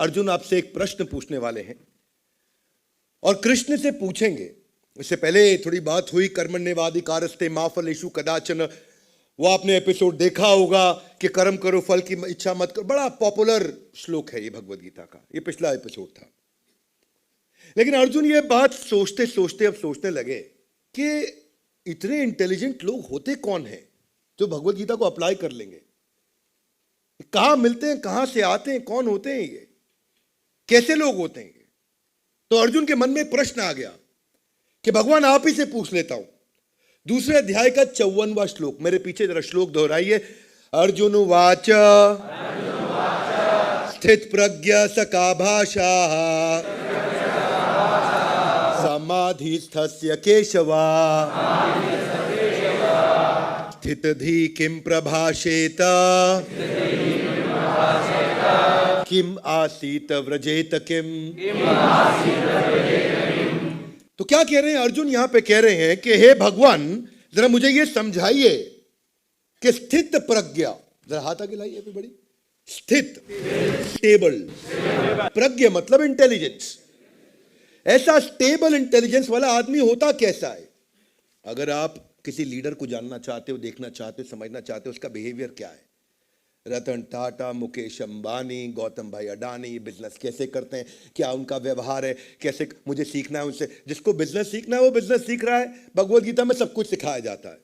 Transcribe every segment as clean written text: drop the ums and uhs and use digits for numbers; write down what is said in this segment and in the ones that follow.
अर्जुन आपसे एक प्रश्न पूछने वाले हैं और कृष्ण से पूछेंगे। इससे पहले थोड़ी बात हुई कर्मण्येवाधिकारस्ते मा फलेषु कदाचन, वो आपने एपिसोड देखा होगा कि कर्म करो फल की इच्छा मत करो। बड़ा पॉपुलर श्लोक है ये भगवद गीता का, ये पिछला एपिसोड था। लेकिन अर्जुन ये बात सोचते सोचते अब सोचने लगे कि इतने इंटेलिजेंट लोग होते कौन हैं जो भगवद गीता को अप्लाई कर लेंगे। कहां मिलते हैं, कहां से आते हैं, कौन होते हैं ये, कैसे लोग होते हैं ये। तो अर्जुन के मन में प्रश्न आ गया कि भगवान आप ही से पूछ लेता हूं। दूसरे अध्याय का 54वां श्लोक, मेरे पीछे जरा श्लोक दोहराइए। अर्जुन उवाच स्थित प्रज्ञ सका भाषा समाधिस्थस्य केशवा स्थित धी किम प्रभाषेत किम आसीत व्रजेत किम। तो क्या कह रहे हैं अर्जुन? यहां पे कह रहे हैं कि हे भगवान, जरा मुझे ये समझाइए कि स्थित प्रज्ञा, जरा हाथ आगे लाइए बड़ी, स्थित स्टेबल, प्रज्ञा मतलब इंटेलिजेंस, ऐसा स्टेबल इंटेलिजेंस वाला आदमी होता कैसा है? अगर आप किसी लीडर को जानना चाहते हो, देखना चाहते हो, समझना चाहते हो उसका बिहेवियर क्या है, रतन टाटा, मुकेश अंबानी, गौतम भाई अडानी बिजनेस कैसे करते हैं, क्या उनका व्यवहार है, कैसे मुझे सीखना है उनसे। जिसको बिजनेस सीखना है वो बिजनेस सीख रहा है। भगवद गीता में सब कुछ सिखाया जाता है।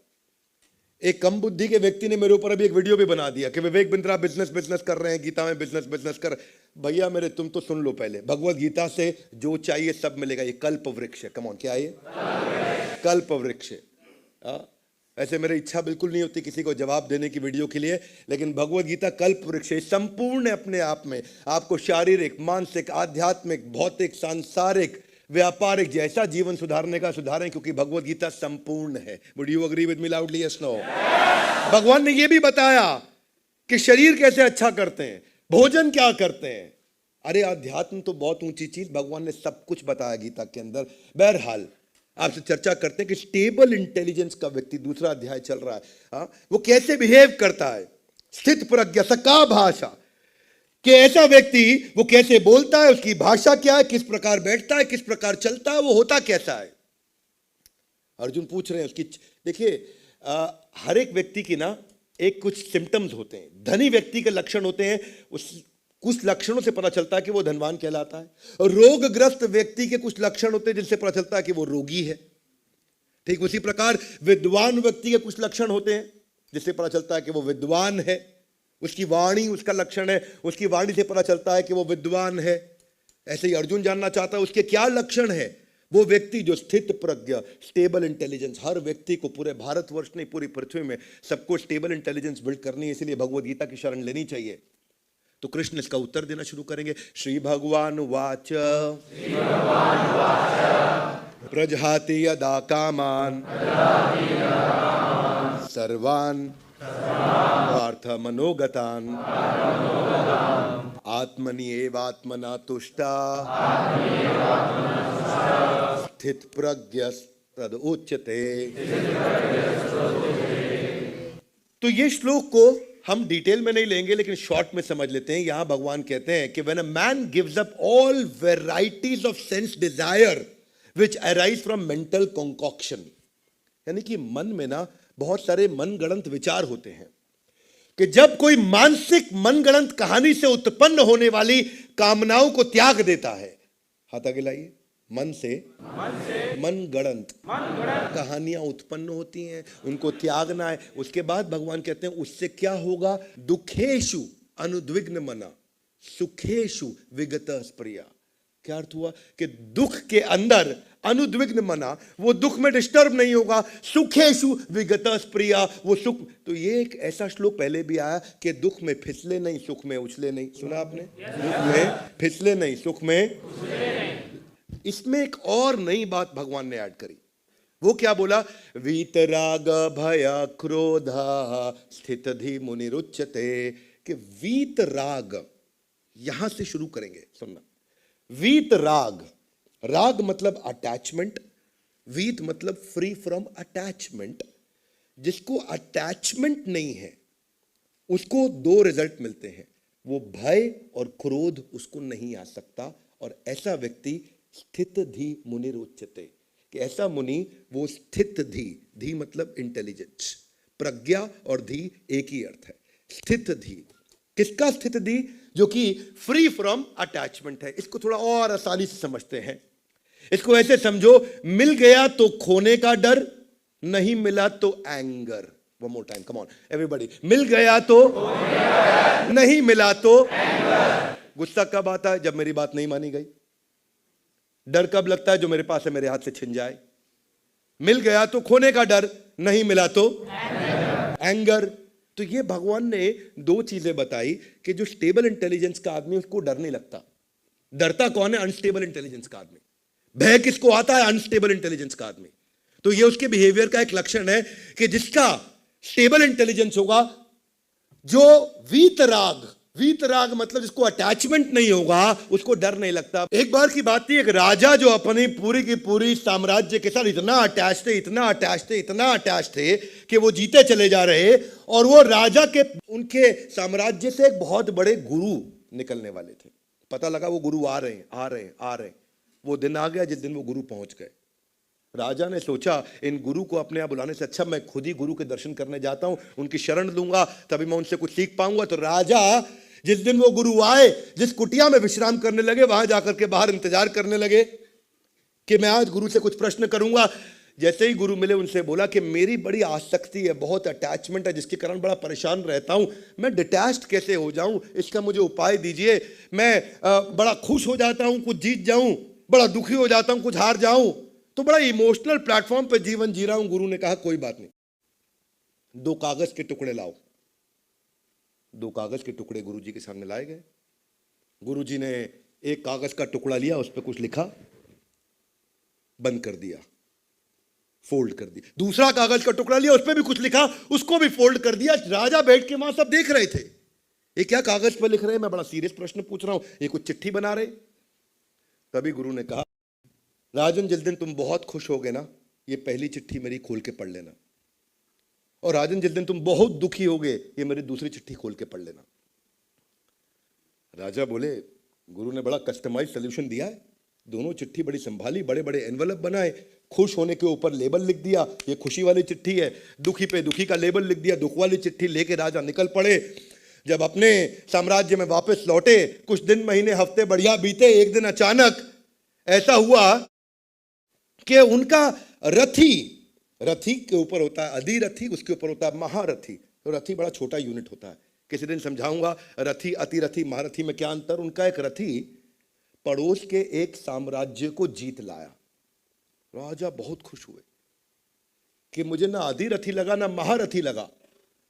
एक कम बुद्धि के व्यक्ति ने मेरे ऊपर अभी एक वीडियो भी बना दिया कि विवेक बिंद्रा बिजनेस कर रहे हैं, गीता में बिजनेस कर। भैया मेरे, तुम तो सुन लो पहले, भगवद गीता से जो चाहिए सब मिलेगा। ये कल्प वृक्ष है। कम ऑन, क्या है ये? कल्प वृक्ष है। ऐसे मेरी इच्छा बिल्कुल नहीं होती किसी को जवाब देने की वीडियो के लिए, लेकिन भगवद गीता कल्प वृक्ष है। संपूर्ण अपने आप में आपको शारीरिक, मानसिक, आध्यात्मिक, भौतिक, सांसारिक, व्यापारिक जैसा जीवन सुधारने का सुधारें, क्योंकि भगवद गीता संपूर्ण है। Would you agree with me loudly? Yes no? भगवान ने यह भी बताया कि शरीर कैसे अच्छा करते हैं, भोजन क्या करते हैं। अरे अध्यात्म तो बहुत ऊंची चीज, भगवान ने सब कुछ बताया गीता के अंदर। बहरहाल आपसे चर्चा करते हैं कि स्टेबल इंटेलिजेंस का व्यक्ति, दूसरा अध्याय चल रहा है, वो कैसे बिहेव करता है। स्थित प्रज्ञ सका भाषा, कि ऐसा व्यक्ति वो कैसे बोलता है, उसकी भाषा क्या है, किस प्रकार बैठता है, किस प्रकार चलता है, वो होता कैसा है। अर्जुन पूछ रहे हैं उसकी। देखिए हर एक व्यक्ति की ना एक कुछ सिम्टम्स होते हैं। धनी व्यक्ति के लक्षण होते हैं, उस कुछ लक्षणों से पता चलता है कि वो धनवान कहलाता है। और रोगग्रस्त व्यक्ति के कुछ लक्षण होते हैं जिनसे पता चलता है कि वो रोगी है। ठीक उसी प्रकार विद्वान व्यक्ति के कुछ लक्षण होते हैं जिससे पता चलता है कि वो विद्वान है। उसकी वाणी उसका लक्षण है, उसकी वाणी से पता चलता है कि वो विद्वान है। ऐसे ही अर्जुन जानना चाहता है उसके क्या लक्षण है। वो व्यक्ति जो स्थित प्रज्ञ, स्टेबल इंटेलिजेंस, हर व्यक्ति को, पूरे भारतवर्ष नहीं पूरी पृथ्वी में सबको स्टेबल इंटेलिजेंस बिल्ड करनी है, इसलिए भगवद गीता की शरण लेनी चाहिए। तो कृष्ण इसका उत्तर देना शुरू करेंगे। श्री भगवान वाच प्रजहाति यदा कामान सर्वान् पार्थ मनोगतान् आत्मनि एवात्मना तुष्टा स्थित प्रज्ञ तद उच्यते। तो ये श्लोक को हम डिटेल में नहीं लेंगे, लेकिन शॉर्ट में समझ लेते हैं। यहां भगवान कहते हैं कि when a man gives up all varieties of sense desire which arise from mental concoction, यानी कि मन में ना बहुत सारे मनगढ़ंत विचार होते हैं, कि जब कोई मानसिक मनगढ़ंत कहानी से उत्पन्न होने वाली कामनाओं को त्याग देता है। हाथ आगे लाइए। मन से मनगढ़ंत कहानियां उत्पन्न होती हैं, उनको त्यागना है। उसके बाद भगवान कहते हैं उससे क्या होगा? दुखेशु अनुद्विग्न मना सुखेशु विगत स्प्रिया। क्या अर्थ हुआ? कि दुख के अंदर अनुद्विग्न मना, वो दुख में डिस्टर्ब नहीं होगा। सुखेशु विगत स्प्रिया, वो सुख। तो ये एक ऐसा श्लोक पहले भी आया कि दुख में फिसले नहीं, सुख में उछले नहीं। सुना आपने? दुख में फिसले नहीं, सुख में उछले नहीं। इसमें एक और नई बात भगवान ने ऐड करी। वो क्या बोला? वीतराग भय क्रोध स्थित धी मुनिरुच्यते। कि वीतराग, यहां से शुरू करेंगे, सुनना। वीतराग, राग मतलब अटैचमेंट, वीत मतलब फ्री फ्रॉम अटैचमेंट। जिसको अटैचमेंट नहीं है उसको दो रिजल्ट मिलते हैं। वो भय और क्रोध उसको नहीं आ सकता, और ऐसा व्यक्ति स्थित धी मुनिरुच्यते, कि ऐसा मुनि वो स्थित धी, धी मतलब इंटेलिजेंस, प्रज्ञा और धी एक ही अर्थ है। स्थित धी, किसका स्थित धी? जो कि फ्री फ्रॉम अटैचमेंट है। इसको थोड़ा और आसानी से समझते हैं। इसको ऐसे समझो, मिल गया तो खोने का डर, नहीं मिला तो anger. One more time, come on everybody. मिल गया तो नहीं मिला तो एंगर। गुस्सा कब आता है? जब मेरी बात नहीं मानी गई। डर कब लगता है? जो मेरे पास है मेरे हाथ से छिन जाए। मिल गया तो खोने का डर, नहीं मिला तो एंगर। तो ये भगवान ने दो चीजें बताई कि जो स्टेबल इंटेलिजेंस का आदमी उसको डर नहीं लगता। डरता कौन है? अनस्टेबल इंटेलिजेंस का आदमी। भय किसको आता है? अनस्टेबल इंटेलिजेंस का आदमी। तो ये उसके बिहेवियर का एक लक्षण है कि जिसका स्टेबल इंटेलिजेंस होगा, जो वीतराग, वीतराग मतलब जिसको अटैचमेंट नहीं होगा, उसको डर नहीं लगता। एक बार की बात थी, एक राजा जो अपनी पूरी की पूरी साम्राज्य के साथ इतना अटैच थे, इतना अटैच थे, इतना अटैच थे कि वो जीते चले जा रहे, और वो राजा के उनके साम्राज्य से एक बहुत बड़े गुरु निकलने वाले थे। पता लगा वो गुरु आ रहे हैं, आ रहे हैं, आ रहे हैं। वो दिन आ गया जिस दिन वो गुरु पहुंच गए। राजा ने सोचा इन गुरु को अपने यहाँ बुलाने से अच्छा मैं खुद ही गुरु के दर्शन करने जाता हूं, उनकी शरण लूंगा, तभी मैं उनसे कुछ सीख पाऊंगा। तो राजा जिस दिन वो गुरु आए, जिस कुटिया में विश्राम करने लगे, वहां जाकर के बाहर इंतजार करने लगे कि मैं आज गुरु से कुछ प्रश्न करूंगा। जैसे ही गुरु मिले, उनसे बोला कि मेरी बड़ी आसक्ति है, बहुत अटैचमेंट है, जिसके कारण बड़ा परेशान रहता हूं। मैं डिटैच्ड कैसे हो जाऊं, इसका मुझे उपाय दीजिए। मैं बड़ा खुश हो जाता हूं, कुछ जीत जाऊं, बड़ा दुखी हो जाता हूं, कुछ हार जाऊं, तो बड़ा इमोशनल प्लेटफॉर्म पे जीवन जी रहा हूं। गुरु ने कहा कोई बात नहीं, दो कागज के टुकड़े लाओ। दो कागज के टुकड़े गुरुजी के सामने लाए गए। गुरुजी ने एक कागज का टुकड़ा लिया, उस पर कुछ लिखा, बंद कर दिया, फोल्ड कर दिया। दूसरा कागज का टुकड़ा लिया, उस पर भी कुछ लिखा, उसको भी फोल्ड कर दिया। राजा बैठ के वहां सब देख रहे थे, ये क्या कागज पर लिख रहे हैं? मैं बड़ा सीरियस प्रश्न पूछ रहा हूं, ये कुछ चिट्ठी बना रहे। तभी गुरु ने कहा, राजन जिस दिन तुम बहुत खुश होगे ना, ये पहली चिट्ठी मेरी खोल के पढ़ लेना, और राजन जिस दिन तुम बहुत दुखी होगे, ये मेरी दूसरी चिट्ठी खोल के पढ़ लेना। राजा बोले, गुरु ने बड़ा कस्टमाइज सोल्यूशन दिया है। दोनों चिट्ठी बड़ी संभाली, बड़े बड़े एनवलप बनाए, खुश होने के ऊपर लेबल लिख दिया, ये खुशी वाली चिट्ठी है, दुखी पे दुखी का लेबल लिख दिया, दुख वाली चिट्ठी लेके राजा निकल पड़े। जब अपने साम्राज्य में वापस लौटे, कुछ दिन, महीने, हफ्ते बढ़िया बीते। एक दिन अचानक ऐसा हुआ कि उनका रथी, रथी के ऊपर होता है अधिरथी, उसके ऊपर होता है महारथी। तो रथी बड़ा छोटा यूनिट होता है, किसी दिन समझाऊंगा रथी, अतिरथी, महारथी में क्या अंतर। उनका एक रथी पड़ोस के एक साम्राज्य को जीत लाया। राजा बहुत खुश हुए कि मुझे ना अधिरथी लगा ना महारथी लगा,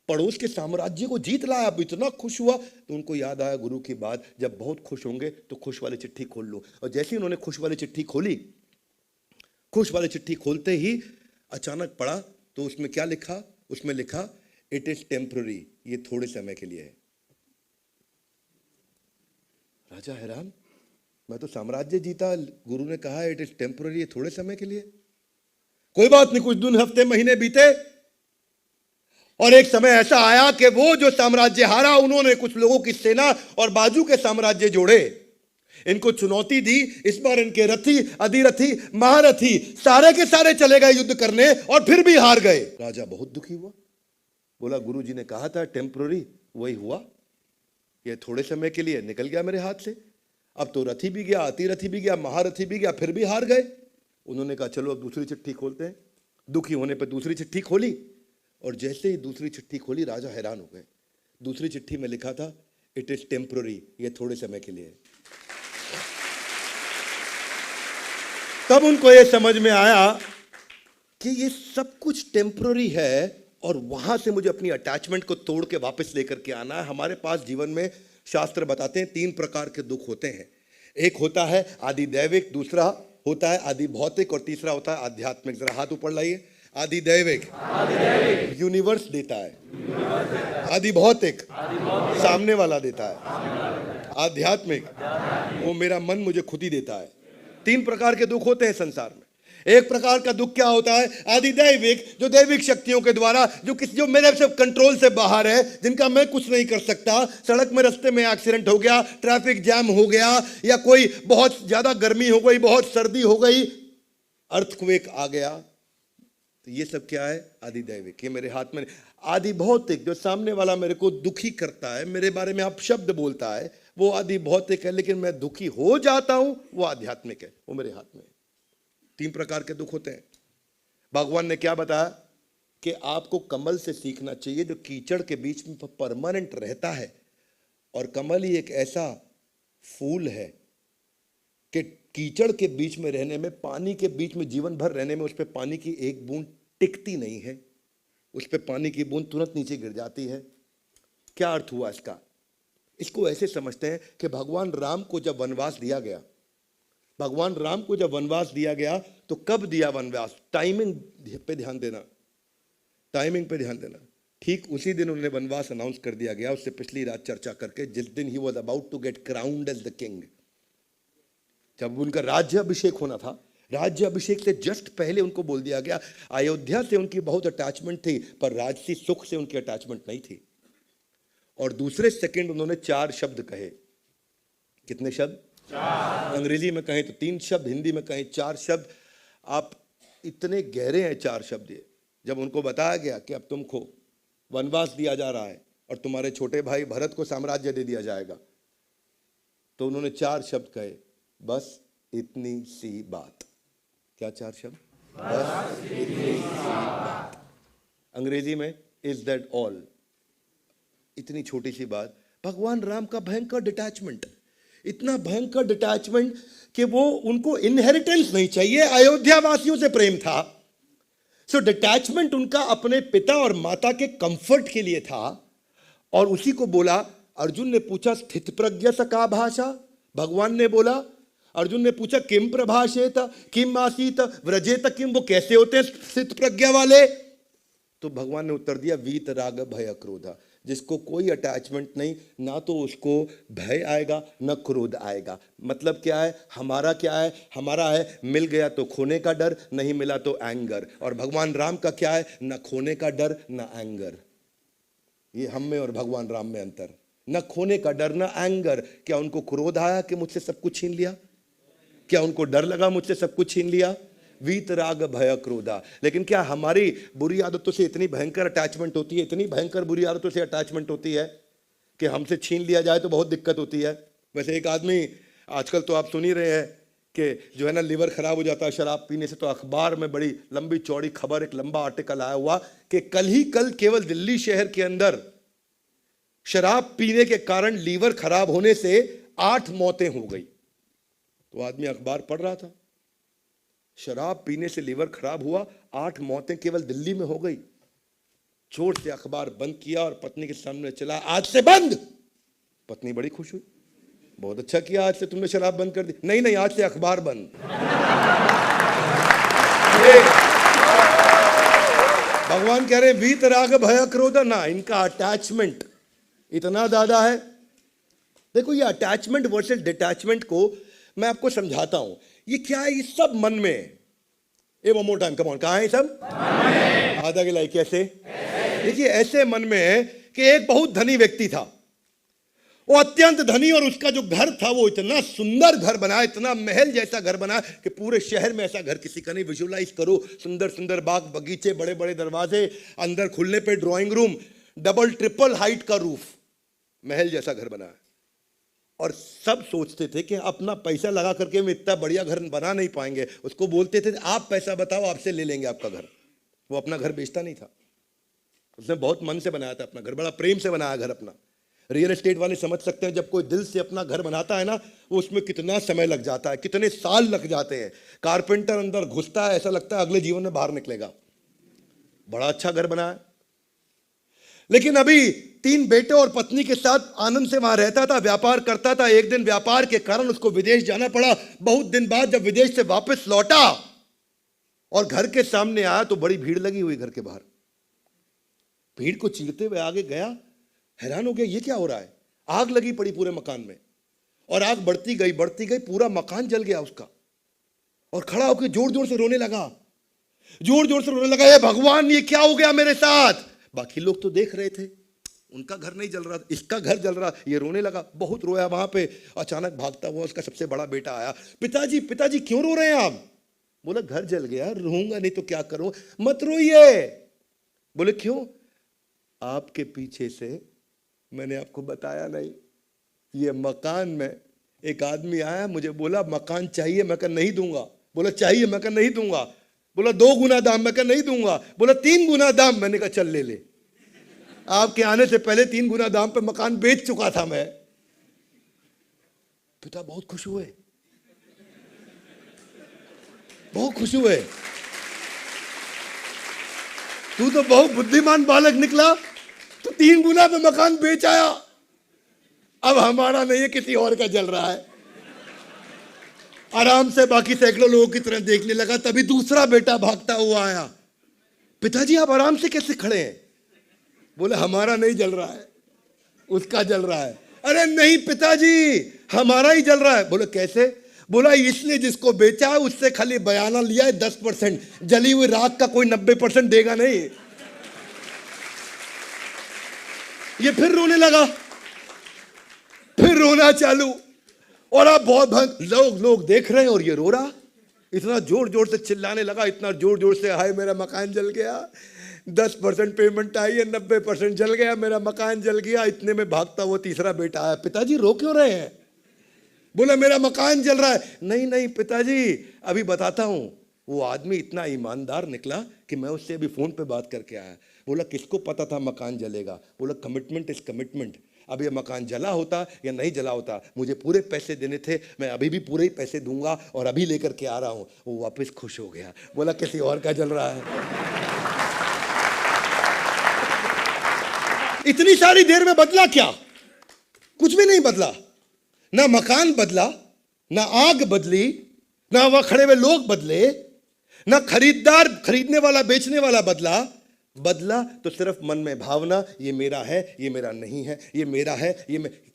पड़ोस के साम्राज्य को जीत लाया। अब इतना खुश हुआ तो उनको याद आया गुरु की बात, जब बहुत खुश होंगे तो खुश वाली चिट्ठी खोल लो। और जैसे ही उन्होंने खुश वाली चिट्ठी खोली, खुश वाली चिट्ठी खोलते ही अचानक पढ़ा तो उसमें क्या लिखा? उसमें लिखा इट इज टेम्पररी, ये थोड़े समय के लिए है। राजा हैरान, मैं तो साम्राज्य जीता, गुरु ने कहा इट इज टेम्पररी, ये थोड़े समय के लिए। कोई बात नहीं, कुछ दिन, हफ्ते, महीने बीते, और एक समय ऐसा आया कि वो जो साम्राज्य हारा, उन्होंने कुछ लोगों की सेना और बाजू के साम्राज्य जोड़े, इनको चुनौती दी। इस बार इनके रथी, अधिरथी, महारथी सारे के सारे चले गए युद्ध करने, और फिर भी हार गए। राजा बहुत दुखी हुआ, बोला गुरु जी ने कहा था टेम्पररी, वही हुआ, ये थोड़े समय के लिए निकल गया मेरे हाथ से। अब तो रथी भी गया, अतिरथी भी गया, महारथी भी गया, फिर भी हार गए। उन्होंने कहा चलो अब दूसरी चिट्ठी खोलते हैं। दुखी होने पर दूसरी चिट्ठी खोली, और जैसे ही दूसरी चिट्ठी खोली, राजा हैरान हो गए। दूसरी चिट्ठी में लिखा था इट इज टेम्पररी, ये थोड़े समय के लिए है। तब उनको ये समझ में आया कि ये सब कुछ टेम्पररी है, और वहां से मुझे अपनी अटैचमेंट को तोड़ के वापस लेकर के आना है। हमारे पास जीवन में शास्त्र बताते हैं 3 प्रकार के दुख होते हैं। एक होता है आदि दैविक, दूसरा होता है आदि भौतिक, और तीसरा होता है आध्यात्मिक। जरा हाथ ऊपर लाइए। आदि दैविक यूनिवर्स देता है, आदि भौतिक सामने वाला देता है, आध्यात्मिक वो मेरा मन मुझे खुद ही देता है। 3 प्रकार के दुख होते हैं संसार में। एक प्रकार का दुख क्या होता है? आदिदैविक, जो दैविक शक्तियों के द्वारा, जो मेरे से कंट्रोल से बाहर है, जिनका मैं कुछ नहीं कर सकता। सड़क में, रास्ते में एक्सीडेंट हो गया, ट्रैफिक जैम हो गया, या कोई बहुत ज्यादा गर्मी हो गई, बहुत सर्दी हो गई, अर्थक्वेक आ गया, तो ये सब क्या है? आदिदैविक। ये मेरे हाथ में। आदि भौतिक, जो सामने वाला मेरे को दुखी करता है, मेरे बारे में आप शब्द बोलता है, वो आदि भौतिक है, लेकिन मैं दुखी हो जाता हूं, वो आध्यात्मिक है, वो मेरे हाथ में। 3 प्रकार के दुख होते हैं। भगवान ने क्या बताया कि आपको कमल से सीखना चाहिए, जो कीचड़ के बीच में परमानेंट रहता है। और कमल ही एक ऐसा फूल है कि कीचड़ के बीच में रहने में, पानी के बीच में जीवन भर रहने में, उस पर पानी की एक बूंद टिकती नहीं है, उस पर पानी की बूंद तुरंत नीचे गिर जाती है। क्या अर्थ हुआ इसका? इसको ऐसे समझते हैं कि भगवान राम को जब वनवास दिया गया, भगवान राम को जब वनवास दिया गया, तो कब दिया वनवास? टाइमिंग पे ध्यान देना, टाइमिंग पे ध्यान देना। ठीक उसी दिन उन्होंने वनवास अनाउंस कर दिया गया, उससे पिछली रात चर्चा करके, जिस दिन ही was about to get crowned as the king. जब उनका राज्य अभिषेक होना था, राज्य अभिषेक से जस्ट पहले उनको बोल दिया गया, अयोध्या से उनकी बहुत अटैचमेंट थी, पर राजसी सुख से उनकी अटैचमेंट नहीं थी। और दूसरे सेकंड उन्होंने 4 शब्द कहे। कितने शब्द? 4। अंग्रेजी में कहें तो 3 शब्द, हिंदी में कहें 4 शब्द। आप इतने गहरे हैं 4 शब्द ये। जब उनको बताया गया कि अब तुमको वनवास दिया जा रहा है और तुम्हारे छोटे भाई भरत को साम्राज्य दे दिया जाएगा, तो उन्होंने 4 शब्द कहे, बस इतनी सी बात। क्या 4 शब्द? बस इतनी सी बात। अंग्रेजी में इज दैट ऑल? इतनी छोटी सी बात। भगवान राम का भयंकर डिटैचमेंट, इतना भयंकर डिटैचमेंट कि वो, उनको इनहेरिटेंस नहीं चाहिए, अयोध्या वासियों से प्रेम था। सो डिटैचमेंट उनका अपने पिता और माता के कंफर्ट के लिए था। और उसी को बोला, अर्जुन ने पूछा स्थित प्रज्ञ स का भाषा? भगवान ने बोला, अर्जुन ने पूछा किम प्रभाषेत किम आसीत व्रजेत किम, वो कैसे होते हैं स्थित प्रज्ञा वाले? तो भगवान ने उत्तर दिया, वीत राग भय क्रोध। जिसको कोई अटैचमेंट नहीं, ना तो उसको भय आएगा ना क्रोध आएगा। मतलब क्या है? हमारा क्या है? हमारा है मिल गया तो खोने का डर, नहीं मिला तो एंगर। और भगवान राम का क्या है? ना खोने का डर ना एंगर। ये हम में और भगवान राम में अंतर। ना खोने का डर ना एंगर। क्या उनको क्रोध आया कि मुझसे सब कुछ छीन लिया? क्या उनको डर लगा मुझसे सब कुछ छीन लिया? वीत राग भय क्रोधा। लेकिन क्या हमारी बुरी आदतों से इतनी भयंकर अटैचमेंट होती है, इतनी भयंकर बुरी आदतों से अटैचमेंट होती है कि हमसे छीन लिया जाए तो बहुत दिक्कत होती है। वैसे एक आदमी, आजकल तो आप सुन ही रहे हैं कि जो है ना, लिवर खराब हो जाता है शराब पीने से। तो अखबार में बड़ी लंबी चौड़ी खबर, एक लंबा आर्टिकल आया हुआ कि कल केवल दिल्ली शहर के अंदर शराब पीने के कारण लीवर खराब होने से 8 मौतें हो गई। तो आदमी अखबार पढ़ रहा था, शराब पीने से लीवर खराब हुआ, 8 मौतें केवल दिल्ली में हो गई। चोट से अखबार बंद किया और पत्नी के सामने चला, आज से बंद। पत्नी बड़ी खुश हुई, बहुत अच्छा किया, आज से तुमने शराब बंद कर दी। नहीं, आज से अखबार बंद। भगवान कह रहे वीत राग भय क्रोध ना। इनका अटैचमेंट इतना ज्यादा है। देखो, ये अटैचमेंट वर्सेस डिटैचमेंट को मैं आपको समझाता हूं। ये क्या है? ये सब मन में। ए one more time, come on. कहां है सब? आधा गिलाई। कैसे? देखिए, ऐसे मन में है कि एक बहुत धनी व्यक्ति था, वो अत्यंत धनी, और उसका जो घर था वो इतना सुंदर घर बना, इतना महल जैसा घर बना कि पूरे शहर में ऐसा घर किसी का नहीं। विजुअलाइज करो, सुंदर सुंदर बाग बगीचे, बड़े बड़े दरवाजे, अंदर खुलने पे drawing room, double triple height का रूफ, महल जैसा घर बना है। और सब सोचते थे कि अपना पैसा लगा करके हम इतना बढ़िया घर बना नहीं पाएंगे। उसको बोलते थे आप पैसा बताओ, आपसे ले लेंगे आपका घर। वो अपना घर बेचता नहीं था, उसने बहुत मन से बनाया था अपना घर, बड़ा प्रेम से बनाया घर अपना। रियल एस्टेट वाले समझ सकते हैं, जब कोई दिल से अपना घर बनाता है ना, वो उसमें कितना समय लग जाता है, कितने साल लग जाते हैं। कारपेंटर अंदर घुसता है, ऐसा लगता है अगले जीवन में बाहर निकलेगा। बड़ा अच्छा घर बनाया। लेकिन अभी 3 बेटे और पत्नी के साथ आनंद से वहां रहता था, व्यापार करता था। एक दिन व्यापार के कारण उसको विदेश जाना पड़ा। बहुत दिन बाद जब विदेश से वापस लौटा और घर के सामने आया तो बड़ी भीड़ लगी हुई घर के बाहर। भीड़ को चीरते हुए आगे गया, हैरान हो गया, ये क्या हो रहा है? आग लगी पड़ी पूरे मकान में, और आग बढ़ती गई, पूरा मकान जल गया उसका। और खड़ा होकर जोर जोर से रोने लगा, जोर जोर से रोने लगा, हे भगवान ये क्या हो गया मेरे साथ। बाकी लोग तो देख रहे थे, उनका घर नहीं जल रहा, इसका घर जल रहा। ये रोने लगा, बहुत रोया। वहां पे अचानक भागता हुआ उसका सबसे बड़ा बेटा आया, पिताजी पिताजी क्यों रो रहे हैं आप। बोला घर जल गया, रोऊंगा नहीं तो क्या करूं। मत रोइए। बोले क्यों। आपके पीछे से मैंने आपको बताया नहीं, ये मकान में एक आदमी आया, मुझे बोला मकान चाहिए, मैं कहा नहीं दूंगा। बोला चाहिए, मैं कहा नहीं दूंगा। बोला 2 गुना दाम, मैं कहा नहीं दूंगा। बोला 3 गुना दाम, मैंने कहा चल ले ले। आपके आने से पहले 3 गुना दाम पे मकान बेच चुका था मैं। पिता बहुत खुश हुए, बहुत खुश हुए। तू तो बहुत बुद्धिमान बालक निकला, तू 3 गुना पे मकान बेच आया। अब हमारा नहीं है, किसी और का जल रहा है। आराम से बाकी सैकड़ों लोगों की तरह देखने लगा। तभी दूसरा बेटा भागता हुआ आया, पिताजी आप आराम से कैसे खड़े हैं। बोले हमारा नहीं जल रहा है, उसका जल रहा है। अरे नहीं पिताजी हमारा ही जल रहा है। बोले कैसे। बोला इसलिए जिसको बेचा है उससे खाली बयाना लिया है 10%, जली हुई राख का कोई 90% देगा नहीं। ये फिर रोने लगा, फिर रोना चालू। और आप बहुत लोग देख रहे हैं और ये रो रहा। इतना जोर जोर से चिल्लाने लगा, इतना जोर जोर से, हाय मेरा मकान जल गया, 10% पेमेंट आई है, 90% जल गया, मेरा मकान जल गया। इतने में भागता वो तीसरा बेटा आया, पिताजी रो क्यों रहे हैं। बोला मेरा मकान जल रहा है। नहीं नहीं पिताजी अभी बताता हूं। वो आदमी इतना ईमानदार निकला कि मैं उससे अभी फोन पे बात करके आया। बोला किसको पता था मकान जलेगा। बोला कमिटमेंट इज कमिटमेंट। अब ये मकान जला होता या नहीं जला होता, मुझे पूरे पैसे देने थे, मैं अभी भी पूरे ही पैसे दूंगा और अभी लेकर के आ रहा हूं। वो वापस खुश हो गया। बोला किसी और का जल रहा है। इतनी सारी देर में बदला क्या। कुछ भी नहीं बदला। ना मकान बदला, ना आग बदली, ना वहां खड़े हुए लोग बदले, ना खरीददार खरीदने वाला बेचने वाला बदला तो सिर्फ मन में भावना, ये मेरा है, ये मेरा नहीं है, ये मेरा है,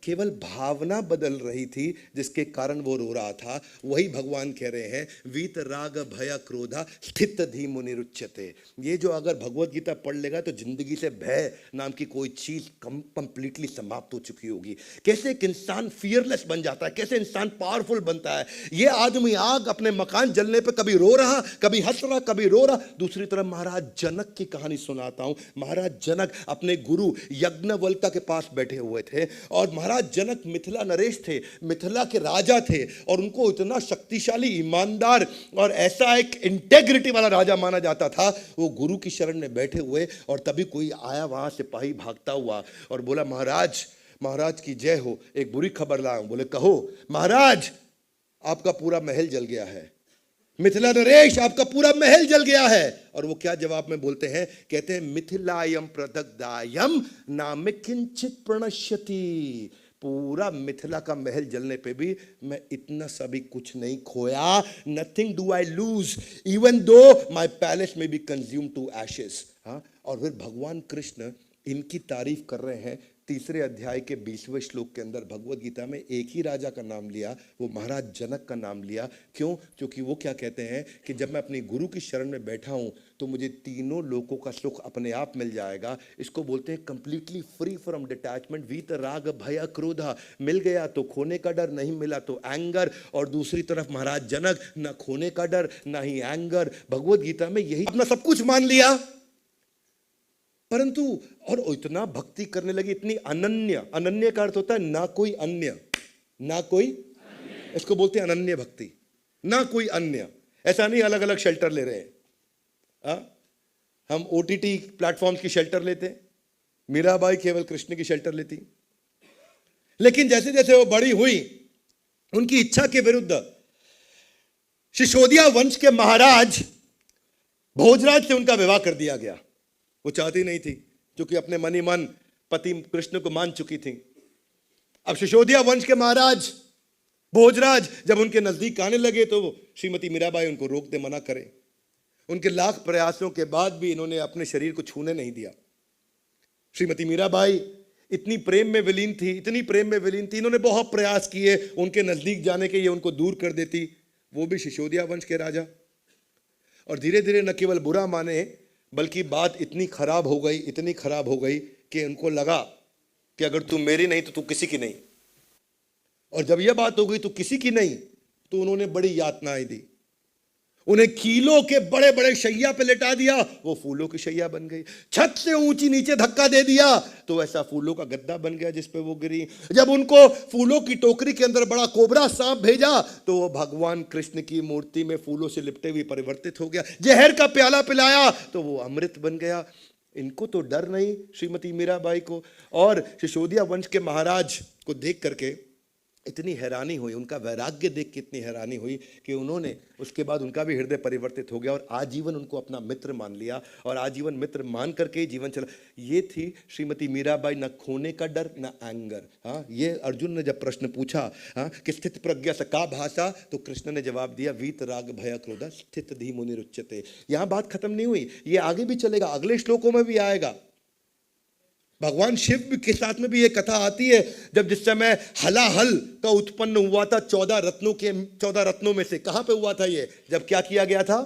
केवल भावना बदल रही थी जिसके कारण वो रो रहा था। वही भगवान कह रहे हैं वीत राग भय क्रोधा स्थित धीमु निरुच्यते। ये जो अगर भगवत गीता पढ़ लेगा तो जिंदगी से भय नाम की कोई चीज कंप्लीटली समाप्त हो चुकी होगी। कैसे एक इंसान फियरलेस बन जाता है, कैसे इंसान पावरफुल बनता है। ये आदमी आग अपने मकान जलने पे कभी रो रहा, कभी हंस रहा, कभी रो रहा। दूसरी तरफ महाराज जनक की कहानी सुनाता हूं। महाराज जनक अपने गुरु यज्ञवल्क्य के पास बैठे हुए थे और महाराज जनक मिथिला नरेश थे, मिथिला के राजा थे और उनको इतना शक्तिशाली, ईमानदार और ऐसा एक इंटेग्रिटी वाला राजा माना जाता था। वो गुरु की शरण में बैठे हुए और तभी कोई आया, वहां सिपाही भागता हुआ और बोला महाराज, महाराज की जय हो, एक बुरी खबर लाया हूं। बोले कहो। महाराज आपका पूरा महल जल गया है, मिथिला नरेश आपका पूरा महल जल गया है। और वो क्या जवाब में बोलते हैं, कहते हैं मिथिलायम प्रदग्धायम नाम किंचित प्रणश्यति। पूरा मिथिला का महल जलने पे भी मैं इतना सभी कुछ नहीं खोया। Nothing do I lose even though my palace में बी कंज्यूम टू एशेस। हाँ, और फिर भगवान कृष्ण इनकी तारीफ कर रहे हैं। तीसरे अध्याय के 20वें श्लोक के अंदर भगवत गीता में एक ही राजा का नाम लिया, वो महाराज जनक का नाम लिया। क्यों? क्योंकि वो क्या कहते हैं कि जब मैं अपनी गुरु की शरण में बैठा हूं तो मुझे तीनों लोकों का सुख अपने आप मिल जाएगा। इसको बोलते हैं कंप्लीटली फ्री फ्रॉम डिटैचमेंट। वीत राग भय क्रोधा। मिल गया तो खोने का डर, नहीं मिला तो एंगर। और दूसरी तरफ महाराज जनक, ना खोने का डर ना ही एंगर। भगवत गीता में यही अपना सब कुछ मान लिया, परंतु और इतना भक्ति करने लगी, इतनी अनन्य। अनन्य का अर्थ होता है ना कोई अन्य, ना कोई, इसको बोलते हैं अनन्य भक्ति, ना कोई अन्य। ऐसा नहीं अलग अलग शेल्टर ले रहे हैं। हम ओटीटी प्लेटफॉर्म्स की शेल्टर लेते, मीराबाई केवल कृष्ण की शेल्टर लेती। लेकिन जैसे जैसे वो बड़ी हुई, उनकी इच्छा के विरुद्ध शिशोदिया वंश के महाराज भोजराज से उनका विवाह कर दिया गया। वो चाहती नहीं थी, क्योंकि अपने मन ही मन पति कृष्ण को मान चुकी थी। अब शिशोदिया वंश के महाराज भोजराज जब उनके नजदीक आने लगे तो श्रीमती मीराबाई उनको रोकते, मना करे। उनके लाख प्रयासों के बाद भी इन्होंने अपने शरीर को छूने नहीं दिया। श्रीमती मीराबाई इतनी प्रेम में विलीन थी, इतनी प्रेम में विलीन थी, इन्होंने बहुत प्रयास किए उनके नजदीक जाने के, ये उनको दूर कर देती। वो भी शिशोदिया वंश के राजा। और धीरे धीरे न केवल बुरा माने, बल्कि बात इतनी खराब हो गई, इतनी खराब हो गई कि उनको लगा कि अगर तू मेरी नहीं तो तू किसी की नहीं। और जब यह बात हो गई तो किसी की नहीं, तो उन्होंने बड़ी यातनाएं दी। उन्हें कीलों के बड़े बड़े शैया पे लेटा दिया, वो फूलों की शैया बन गई। छत से ऊंची नीचे धक्का दे दिया तो ऐसा फूलों का गद्दा बन गया जिस पे वो गिरी। जब उनको फूलों की टोकरी के अंदर बड़ा कोबरा सांप भेजा तो वो भगवान कृष्ण की मूर्ति में फूलों से लिपटे हुए परिवर्तित हो गया। जहर का प्याला पिलाया तो वो अमृत बन गया। इनको तो डर नहीं, श्रीमती मीराबाई को। और सिसोदिया वंश के महाराज को देख करके इतनी हैरानी हुई, उनका वैराग्य देख के इतनी हैरानी हुई कि उन्होंने उसके बाद उनका भी हृदय परिवर्तित हो गया और आजीवन उनको अपना मित्र मान लिया और आजीवन मित्र मान करके ही जीवन चला। ये थी श्रीमती मीराबाई, न खोने का डर न एंगर। हाँ, ये अर्जुन ने जब प्रश्न पूछा हाँ कि स्थित प्रज्ञा से का भाषा, तो कृष्ण ने जवाब दिया वीत राग भय क्रोध स्थित धी मुनि रुच्यते। यहाँ बात खत्म नहीं हुई, ये आगे भी चलेगा, अगले श्लोकों में भी आएगा। भगवान शिव के साथ में भी ये कथा आती है, जब जिस समय हलाहल का उत्पन्न हुआ था 14 रत्नों में से। कहां पे हुआ था ये? जब क्या किया गया था?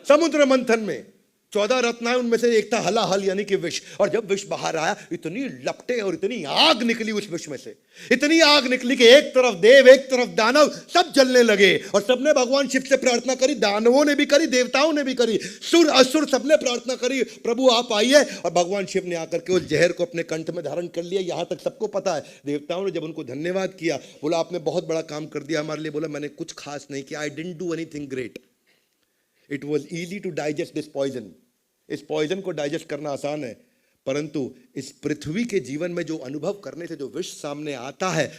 समुद्र मंथन में 14 रत्न है, उनमें से एक था हलाहल यानी कि विष। और जब विष बाहर आया इतनी लपटे और इतनी आग निकली उस विष में से, इतनी आग निकली कि एक तरफ देव एक तरफ दानव सब जलने लगे। और सबने भगवान शिव से प्रार्थना करी, दानवों ने भी करी, देवताओं ने भी करी, सुर असुर सबने प्रार्थना करी, प्रभु आप आइए। और भगवान शिव ने आकर के उस जहर को अपने कंठ में धारण कर लिया। यहां तक सबको पता है। देवताओं ने जब उनको धन्यवाद किया, बोला आपने बहुत बड़ा काम कर दिया हमारे लिए। बोला मैंने कुछ खास नहीं किया, I didn't do anything great, it was easy to digest this poison. इस पॉइजन को डाइजेस्ट करना आसान है, परंतु इस पृथ्वी के जीवन में जो अनुभव करने से जो विष सामने आता है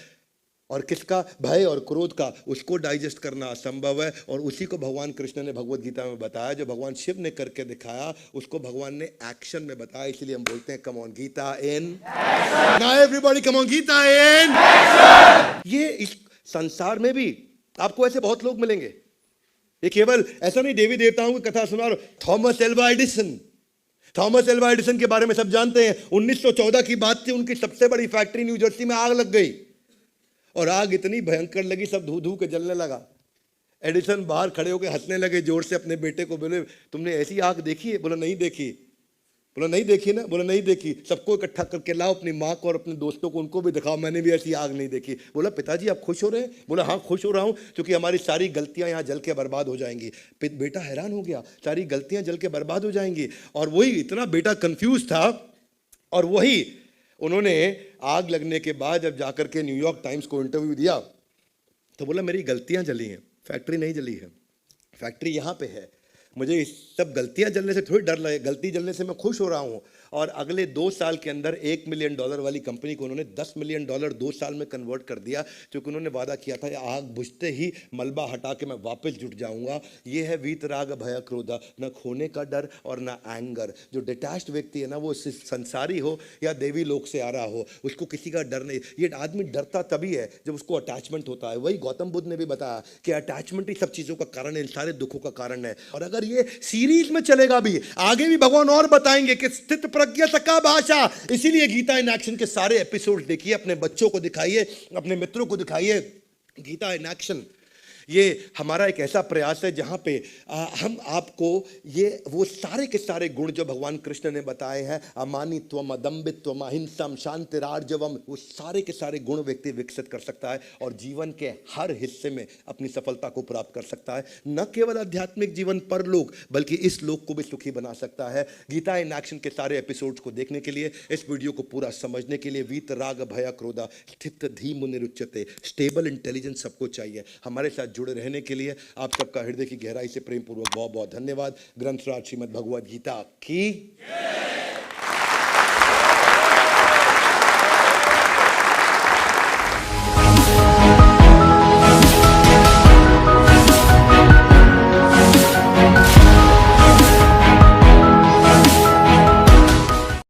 और किसका? भय और क्रोध का, उसको डाइजेस्ट करना असंभव है। और उसी को भगवान कृष्ण ने भगवत गीता में बताया। जो भगवान शिव ने करके दिखाया उसको भगवान ने एक्शन में बताया। इसलिए हम बोलते हैं come on Gita in now everybody, come on Gita in. ये इस संसार में भी आपको ऐसे बहुत लोग मिलेंगे। ये केवल ऐसा नहीं देवी देवताओं की कथा सुना रहा। थॉमस एल्वा एडिसन के बारे में सब जानते हैं। 1914 की बात थी, उनकी सबसे बड़ी फैक्ट्री न्यू जर्सी में आग लग गई और आग इतनी भयंकर लगी सब धू धू के जलने लगा। एडिसन बाहर खड़े होकर हंसने लगे जोर से, अपने बेटे को बोले तुमने ऐसी आग देखी है? बोला नहीं देखी। बोला नहीं देखी ना? बोला नहीं देखी। सबको इकट्ठा करके लाओ, अपनी माँ को और अपने दोस्तों को, उनको भी दिखाओ मैंने भी ऐसी आग नहीं देखी। बोला पिताजी आप खुश हो रहे हैं? बोला हाँ खुश हो रहा हूँ, क्योंकि हमारी सारी गलतियां यहाँ जल के बर्बाद हो जाएंगी। बेटा हैरान हो गया, सारी गलतियां जल के बर्बाद हो जाएंगी। और वही इतना बेटा कंफ्यूज था। और वही उन्होंने आग लगने के बाद जब जाकर के न्यूयॉर्क टाइम्स को इंटरव्यू दिया तो बोला मेरी गलतियां जली हैं, फैक्ट्री नहीं जली है, फैक्ट्री यहाँ पे है। मुझे इस सब गलतियां जलने से थोड़ी डर लगे, गलती जलने से मैं खुश हो रहा हूँ। और अगले 2 साल के अंदर $1 मिलियन वाली कंपनी को उन्होंने $10 मिलियन 2 साल में कन्वर्ट कर दिया, क्योंकि उन्होंने वादा किया था आग बुझते ही मलबा हटा के मैं वापस जुट जाऊंगा। ये है वीत राग भय क्रोध, न खोने का डर और न एंगर। जो डिटैच्ड व्यक्ति है ना, वो संसारी हो या देवी लोक से आ रहा हो, उसको किसी का डर नहीं। ये आदमी डरता तभी है जब उसको अटैचमेंट होता है। वही गौतम बुद्ध ने भी बताया कि अटैचमेंट ही सब चीज़ों का कारण है, इन सारे दुखों का कारण है। और अगर ये सीरीज में चलेगा भी, आगे भी भगवान और बताएंगे कि स्थित प्रज्ञा सका भाषा। इसीलिए गीता इन एक्शन के सारे एपिसोड देखिए, अपने बच्चों को दिखाइए, अपने मित्रों को दिखाइए गीता इन एक्शन। ये हमारा एक ऐसा प्रयास है जहाँ पे हम आपको ये वो सारे के सारे गुण जो भगवान कृष्ण ने बताए हैं, अमानित्वम, अदम्बित्वम, अहिंसम, शांतिरार्जवम, वो सारे के सारे गुण व्यक्ति विकसित कर सकता है और जीवन के हर हिस्से में अपनी सफलता को प्राप्त कर सकता है। न केवल आध्यात्मिक जीवन पर लोग, बल्कि इस लोक को भी सुखी बना सकता है। गीता इन एक्शन के सारे एपिसोड्स को देखने के लिए, इस वीडियो को पूरा समझने के लिए, वीत राग भय क्रोधा स्थित धी मुनि रुच्यते, स्टेबल इंटेलिजेंस सबको चाहिए। हमारे साथ जुड़े रहने के लिए आप सबका हृदय की गहराई से प्रेम पूर्वक बहुत बहुत धन्यवाद। ग्रंथराज श्रीमद् भगवद गीता की